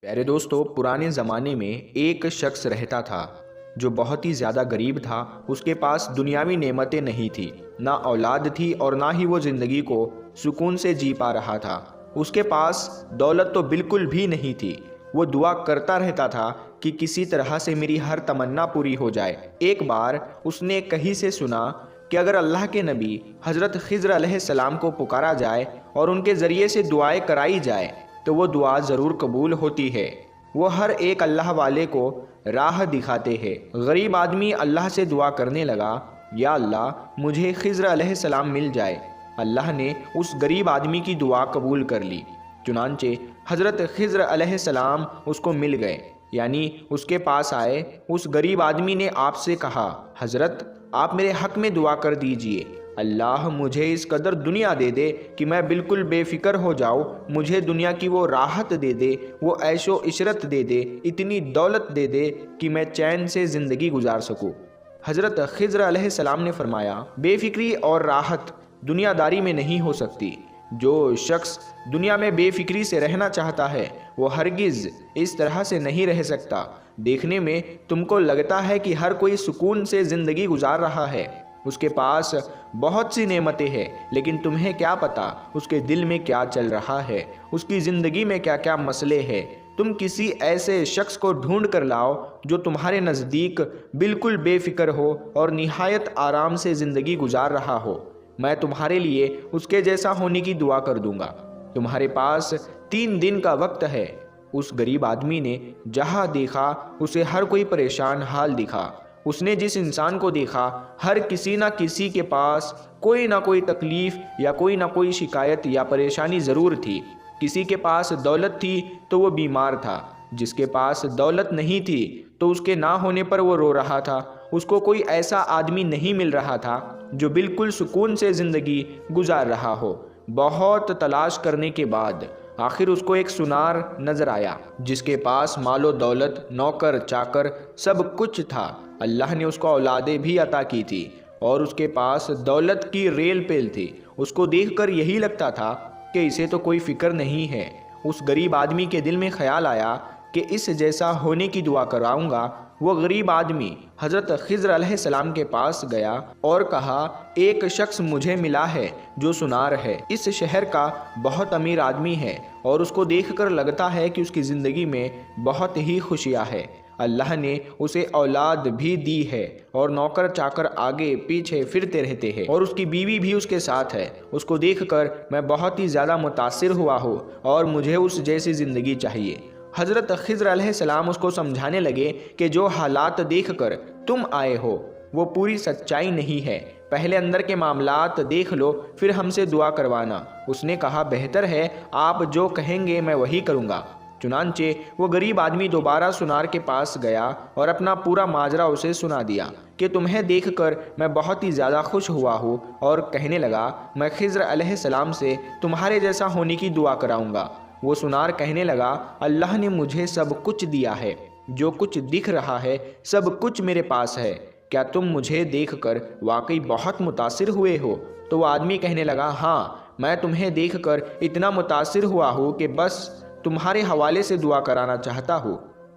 پیارے دوستو، پرانے زمانے میں ایک شخص رہتا تھا جو بہت ہی زیادہ غریب تھا۔ اس کے پاس دنیاوی نعمتیں نہیں تھی، نہ اولاد تھی اور نہ ہی وہ زندگی کو سکون سے جی پا رہا تھا۔ اس کے پاس دولت تو بالکل بھی نہیں تھی۔ وہ دعا کرتا رہتا تھا کہ کسی طرح سے میری ہر تمنا پوری ہو جائے۔ ایک بار اس نے کہیں سے سنا کہ اگر اللہ کے نبی حضرت خضر علیہ السلام کو پکارا جائے اور ان کے ذریعے سے دعائیں کرائی جائے تو وہ دعا ضرور قبول ہوتی ہے۔ وہ ہر ایک اللہ والے کو راہ دکھاتے ہیں۔ غریب آدمی اللہ سے دعا کرنے لگا، یا اللہ مجھے خضر علیہ السلام مل جائے۔ اللہ نے اس غریب آدمی کی دعا قبول کر لی۔ چنانچہ حضرت خضر علیہ السلام اس کو مل گئے، یعنی اس کے پاس آئے۔ اس غریب آدمی نے آپ سے کہا، حضرت آپ میرے حق میں دعا کر دیجئے، اللہ مجھے اس قدر دنیا دے دے کہ میں بالکل بے فکر ہو جاؤں، مجھے دنیا کی وہ راحت دے دے، وہ عیش و عشرت دے دے، اتنی دولت دے دے کہ میں چین سے زندگی گزار سکوں۔ حضرت خضر علیہ السلام نے فرمایا، بے فکری اور راحت دنیا داری میں نہیں ہو سکتی۔ جو شخص دنیا میں بے فکری سے رہنا چاہتا ہے وہ ہرگز اس طرح سے نہیں رہ سکتا۔ دیکھنے میں تم کو لگتا ہے کہ ہر کوئی سکون سے زندگی گزار رہا ہے، اس کے پاس بہت سی نعمتیں ہیں، لیکن تمہیں کیا پتا اس کے دل میں کیا چل رہا ہے، اس کی زندگی میں کیا کیا مسئلے ہیں۔ تم کسی ایسے شخص کو ڈھونڈ کر لاؤ جو تمہارے نزدیک بالکل بے فکر ہو اور نہایت آرام سے زندگی گزار رہا ہو، میں تمہارے لیے اس کے جیسا ہونے کی دعا کر دوں گا۔ تمہارے پاس 3 دن کا وقت ہے۔ اس غریب آدمی نے جہاں دیکھا اسے ہر کوئی پریشان حال دکھا۔ اس نے جس انسان کو دیکھا ہر کسی نہ کسی کے پاس کوئی نہ کوئی تکلیف یا کوئی نہ کوئی شکایت یا پریشانی ضرور تھی۔ کسی کے پاس دولت تھی تو وہ بیمار تھا، جس کے پاس دولت نہیں تھی تو اس کے نہ ہونے پر وہ رو رہا تھا۔ اس کو کوئی ایسا آدمی نہیں مل رہا تھا جو بالکل سکون سے زندگی گزار رہا ہو۔ بہت تلاش کرنے کے بعد آخر اس کو ایک سنار نظر آیا جس کے پاس مال و دولت، نوکر چاکر سب کچھ تھا۔ اللہ نے اس کو اولادیں بھی عطا کی تھی اور اس کے پاس دولت کی ریل پیل تھی۔ اس کو دیکھ کر یہی لگتا تھا کہ اسے تو کوئی فکر نہیں ہے۔ اس غریب آدمی کے دل میں خیال آیا کہ اس جیسا ہونے کی دعا کراؤں گا۔ وہ غریب آدمی حضرت خضر علیہ السلام کے پاس گیا اور کہا، ایک شخص مجھے ملا ہے جو سنار ہے، اس شہر کا بہت امیر آدمی ہے اور اس کو دیکھ کر لگتا ہے کہ اس کی زندگی میں بہت ہی خوشیاں ہے۔ اللہ نے اسے اولاد بھی دی ہے اور نوکر چاکر آگے پیچھے پھرتے رہتے ہیں اور اس کی بیوی بھی اس کے ساتھ ہے۔ اس کو دیکھ کر میں بہت ہی زیادہ متاثر ہوا ہوں اور مجھے اس جیسی زندگی چاہیے۔ حضرت خضر علیہ السلام اس کو سمجھانے لگے کہ جو حالات دیکھ کر تم آئے ہو وہ پوری سچائی نہیں ہے، پہلے اندر کے معاملات دیکھ لو پھر ہم سے دعا کروانا۔ اس نے کہا، بہتر ہے آپ جو کہیں گے میں وہی کروں گا۔ چنانچہ وہ غریب آدمی دوبارہ سنار کے پاس گیا اور اپنا پورا ماجرا اسے سنا دیا کہ تمہیں دیکھ کر میں بہت ہی زیادہ خوش ہوا ہوں، اور کہنے لگا میں خضر علیہ السلام سے تمہارے جیسا ہونے کی دعا کراؤں گا۔ وہ سنار کہنے لگا، اللہ نے مجھے سب کچھ دیا ہے، جو کچھ دکھ رہا ہے سب کچھ میرے پاس ہے، کیا تم مجھے دیکھ کر واقعی بہت متاثر ہوئے ہو؟ تو وہ آدمی کہنے لگا، ہاں میں تمہیں دیکھ کر اتنا متاثر ہوا ہوں کہ بس تمہارے حوالے سے دعا کرانا چاہتا ہوں۔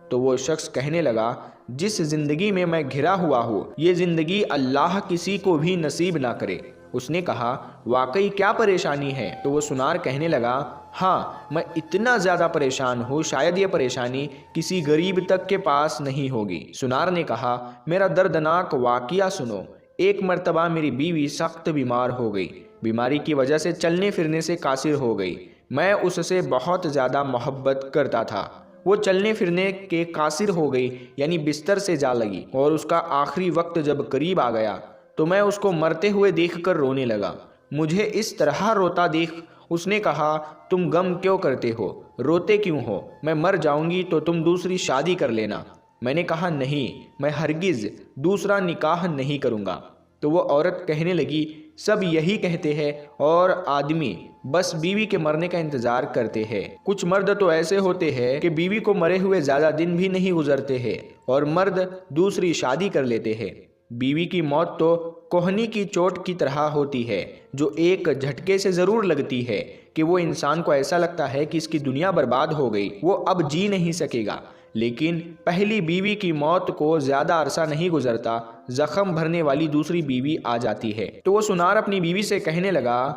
تو وہ شخص کہنے لگا، جس زندگی میں میں گھرا ہوا ہوں یہ زندگی اللہ کسی کو بھی نصیب نہ کرے۔ اس نے کہا، واقعی کیا پریشانی ہے؟ تو وہ سنار کہنے لگا، ہاں میں اتنا زیادہ پریشان ہوں شاید یہ پریشانی کسی غریب تک کے پاس نہیں ہوگی۔ سنار نے کہا، میرا دردناک واقعہ سنو۔ ایک مرتبہ میری بیوی سخت بیمار ہو گئی، بیماری کی وجہ سے چلنے پھرنے سے قاصر ہو گئی۔ میں اس سے بہت زیادہ محبت کرتا تھا، وہ چلنے پھرنے کے قاصر ہو گئی، یعنی بستر سے جا لگی، اور اس کا آخری وقت جب قریب آ گیا تو میں اس کو مرتے ہوئے دیکھ کر رونے لگا۔ مجھے اس طرح روتا دیکھ اس نے کہا، تم غم کیوں کرتے ہو؟ روتے کیوں ہو؟ میں مر جاؤں گی تو تم دوسری شادی کر لینا۔ میں نے کہا، نہیں، میں ہرگز دوسرا نکاح نہیں کروں گا۔ تو وہ عورت کہنے لگی، سب یہی کہتے ہیں اور آدمی بس بیوی کے مرنے کا انتظار کرتے ہیں۔ کچھ مرد تو ایسے ہوتے ہیں کہ بیوی کو مرے ہوئے زیادہ دن بھی نہیں گزرتے ہیں اور مرد دوسری شادی کر لیتے ہیں۔ بیوی کی موت تو کوہنی کی چوٹ کی طرح ہوتی ہے جو ایک جھٹکے سے ضرور لگتی ہے کہ وہ انسان کو ایسا لگتا ہے کہ اس کی دنیا برباد ہو گئی، وہ اب جی نہیں سکے گا۔ لیکن پہلی بیوی کی موت کو زیادہ عرصہ نہیں گزرتا، زخم بھرنے والی دوسری بیوی آ جاتی ہے۔ تو وہ سنار اپنی بیوی سے کہنے لگا،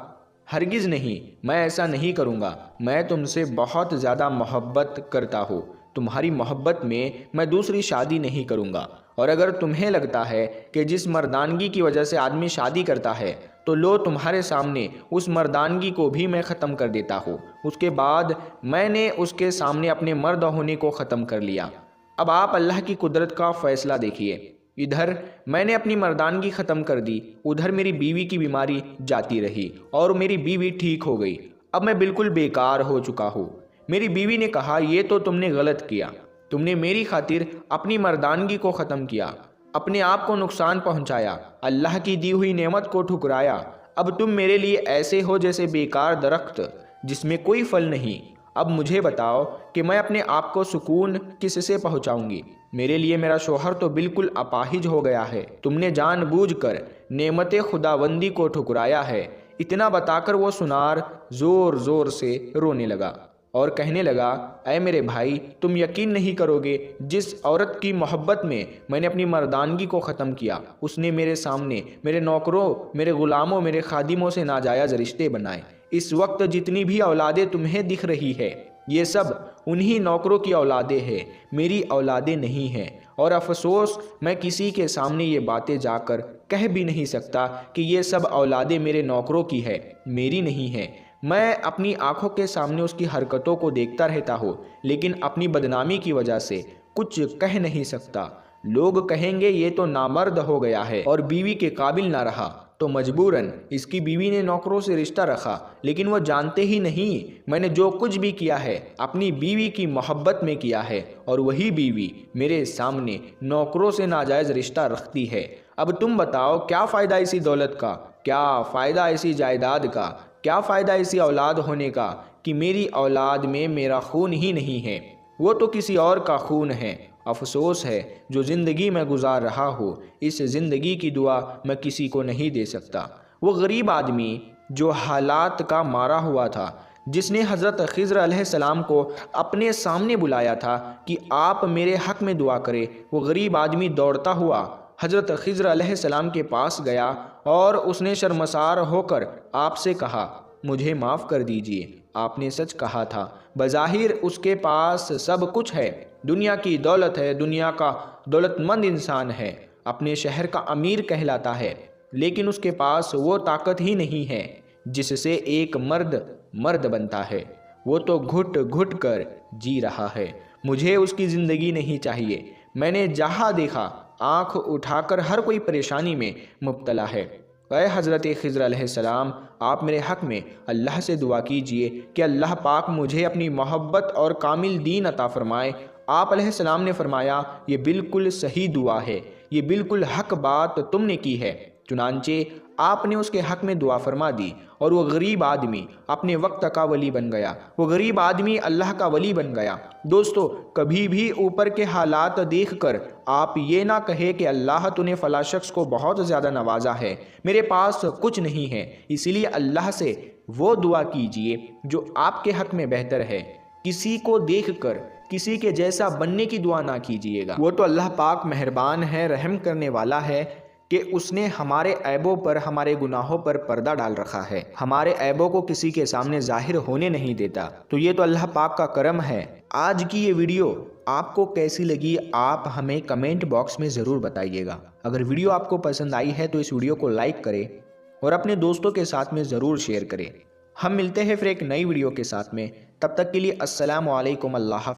ہرگز نہیں، میں ایسا نہیں کروں گا، میں تم سے بہت زیادہ محبت کرتا ہوں، تمہاری محبت میں دوسری شادی نہیں کروں گا۔ اور اگر تمہیں لگتا ہے کہ جس مردانگی کی وجہ سے آدمی شادی کرتا ہے تو لو تمہارے سامنے اس مردانگی کو بھی میں ختم کر دیتا ہوں۔ اس کے بعد میں نے اس کے سامنے اپنے مرد ہونے کو ختم کر لیا۔ اب آپ اللہ کی قدرت کا فیصلہ دیکھیے، ادھر میں نے اپنی مردانگی ختم کر دی، ادھر میری بیوی کی بیماری جاتی رہی اور میری بیوی ٹھیک ہو گئی، اب میں بالکل بیکار ہو چکا ہوں۔ میری بیوی نے کہا، یہ تو تم نے غلط کیا، تم نے میری خاطر اپنی مردانگی کو ختم کیا، اپنے آپ کو نقصان پہنچایا، اللہ کی دی ہوئی نعمت کو ٹھکرایا، اب تم میرے لیے ایسے ہو جیسے بیکار درخت جس میں کوئی پھل نہیں۔ اب مجھے بتاؤ کہ میں اپنے آپ کو سکون کس سے پہنچاؤں گی؟ میرے لیے میرا شوہر تو بالکل اپاہج ہو گیا ہے، تم نے جان بوجھ کر نعمت خداوندی کو ٹھکرایا ہے۔ اتنا بتا کر وہ سنار زور زور سے رونے لگا اور کہنے لگا، اے میرے بھائی، تم یقین نہیں کرو گے، جس عورت کی محبت میں نے اپنی مردانگی کو ختم کیا، اس نے میرے سامنے میرے نوکروں، میرے غلاموں، میرے خادموں سے ناجائز رشتے بنائے۔ اس وقت جتنی بھی اولادیں تمہیں دکھ رہی ہے، یہ سب انہی نوکروں کی اولادیں ہیں، میری اولادیں نہیں ہیں۔ اور افسوس، میں کسی کے سامنے یہ باتیں جا کر کہہ بھی نہیں سکتا کہ یہ سب اولادیں میرے نوکروں کی ہے، میری نہیں ہیں۔ میں اپنی آنکھوں کے سامنے اس کی حرکتوں کو دیکھتا رہتا ہوں، لیکن اپنی بدنامی کی وجہ سے کچھ کہہ نہیں سکتا۔ لوگ کہیں گے یہ تو نامرد ہو گیا ہے اور بیوی کے قابل نہ رہا، تو مجبوراً اس کی بیوی نے نوکروں سے رشتہ رکھا، لیکن وہ جانتے ہی نہیں میں نے جو کچھ بھی کیا ہے اپنی بیوی کی محبت میں کیا ہے، اور وہی بیوی میرے سامنے نوکروں سے ناجائز رشتہ رکھتی ہے۔ اب تم بتاؤ، کیا فائدہ ایسی دولت کا، کیا فائدہ ایسی جائیداد کا، کیا فائدہ ایسی اولاد ہونے کا کہ میری اولاد میں میرا خون ہی نہیں ہے، وہ تو کسی اور کا خون ہے۔ افسوس ہے جو زندگی میں گزار رہا ہوں، اس زندگی کی دعا میں کسی کو نہیں دے سکتا۔ وہ غریب آدمی جو حالات کا مارا ہوا تھا، جس نے حضرت خضر علیہ السلام کو اپنے سامنے بلایا تھا کہ آپ میرے حق میں دعا کرے، وہ غریب آدمی دوڑتا ہوا حضرت خضر علیہ السلام کے پاس گیا اور اس نے شرمسار ہو کر آپ سے کہا، مجھے معاف کر دیجئے، آپ نے سچ کہا تھا۔ بظاہر اس کے پاس سب کچھ ہے، دنیا کی دولت ہے، دنیا کا دولت مند انسان ہے، اپنے شہر کا امیر کہلاتا ہے، لیکن اس کے پاس وہ طاقت ہی نہیں ہے جس سے ایک مرد بنتا ہے۔ وہ تو گھٹ گھٹ کر جی رہا ہے۔ مجھے اس کی زندگی نہیں چاہیے۔ میں نے جہاں دیکھا آنکھ اٹھا کر ہر کوئی پریشانی میں مبتلا ہے۔ اے حضرت خضر علیہ السلام، آپ میرے حق میں اللہ سے دعا کیجئے کہ اللہ پاک مجھے اپنی محبت اور کامل دین عطا فرمائے۔ آپ علیہ السلام نے فرمایا، یہ بالکل صحیح دعا ہے، یہ بالکل حق بات تم نے کی ہے۔ چنانچہ آپ نے اس کے حق میں دعا فرما دی اور وہ غریب آدمی اپنے وقت کا ولی بن گیا، وہ غریب آدمی اللہ کا ولی بن گیا۔ دوستو، کبھی بھی اوپر کے حالات دیکھ کر آپ یہ نہ کہے کہ اللہ تو نے فلاں شخص کو بہت زیادہ نوازا ہے، میرے پاس کچھ نہیں ہے۔ اسی لیے اللہ سے وہ دعا کیجئے جو آپ کے حق میں بہتر ہے۔ کسی کو دیکھ کر کسی کے جیسا بننے کی دعا نہ کیجئے گا۔ وہ تو اللہ پاک مہربان ہے، رحم کرنے والا ہے کہ اس نے ہمارے عیبوں پر، ہمارے گناہوں پر پردہ ڈال رکھا ہے، ہمارے عیبوں کو کسی کے سامنے ظاہر ہونے نہیں دیتا۔ تو یہ تو اللہ پاک کا کرم ہے۔ آج کی یہ ویڈیو آپ کو کیسی لگی، آپ ہمیں کمنٹ باکس میں ضرور بتائیے گا۔ اگر ویڈیو آپ کو پسند آئی ہے تو اس ویڈیو کو لائک کریں اور اپنے دوستوں کے ساتھ میں ضرور شیئر کریں۔ ہم ملتے ہیں پھر ایک نئی ویڈیو کے ساتھ میں، تب تک کے لیے السلام علیکم، اللہ حافظ۔